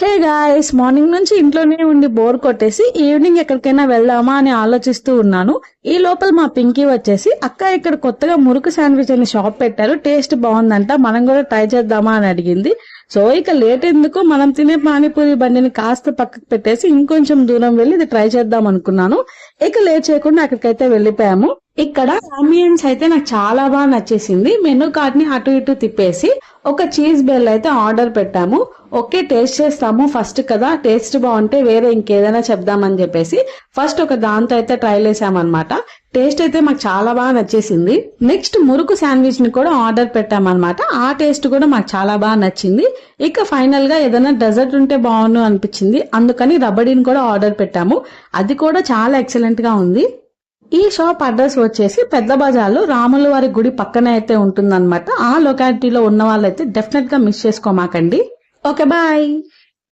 Hey guys, morning నుంచి ఇంట్లోనే ఉండి బోర్ కొట్టేసి ఈవినింగ్ ఎక్కడికైనా వెళ్దామా అని ఆలోచిస్తూ ఉన్నాను. ఈ లోపల మా పింకీ వచ్చేసి అక్క ఇక్కడ కొత్తగా మురుకు శాండ్విచ్ అని షాప్ పెట్టారు, టేస్ట్ బాగుందంట, మనం కూడా ట్రై చేద్దామా అని అడిగింది. సో ఇక లేట్ ఎందుకు, మనం తినే పానీపూరి బండిని కాస్త పక్కకు పెట్టేసి ఇంకొంచెం దూరం వెళ్ళి ఇది ట్రై చేద్దాం అనుకున్నాను. ఇక లేట్ చేయకుండా అక్కడికైతే వెళ్ళిపోయాము. ఇక్కడ అంబియన్స్ అయితే నాకు చాలా బాగా నచ్చేసింది. మెనూ కార్డ్ ని అటు ఇటు తిప్పేసి ఒక చీజ్ బెల్ అయితే ఆర్డర్ పెట్టాము. ఓకే, టేస్ట్ చేస్తాము ఫస్ట్ కదా, టేస్ట్ బాగుంటే వేరే ఇంకేదైనా చెప్దామని చెప్పేసి ఫస్ట్ ఒక దాంతో అయితే ట్రై చేసామన్నమాట. టేస్ట్ అయితే మాకు చాలా బాగా నచ్చేసింది. నెక్స్ట్ మురుకు శాండ్విచ్ ని కూడా ఆర్డర్ పెట్టామన్నమాట. ఆ టేస్ట్ కూడా మాకు చాలా బాగా నచ్చింది. ఇక ఫైనల్ గా ఏదైనా డెజర్ట్ ఉంటే బాగుండు అనిపించింది, అందుకని రబడీని కూడా ఆర్డర్ పెట్టాము. అది కూడా చాలా ఎక్సలెంట్ గా ఉంది. ఈ షాప్ అడ్రస్ వచ్చేసి పెద్ద బజార్లో రాముల వారి గుడి పక్కనే అయితే ఉంటుందన్నమాట. ఆ లొకాలిటీలో ఉన్న వాళ్ళైతే డెఫినెట్ గా మిస్ చేసుకోమాకండి. Okay, bye.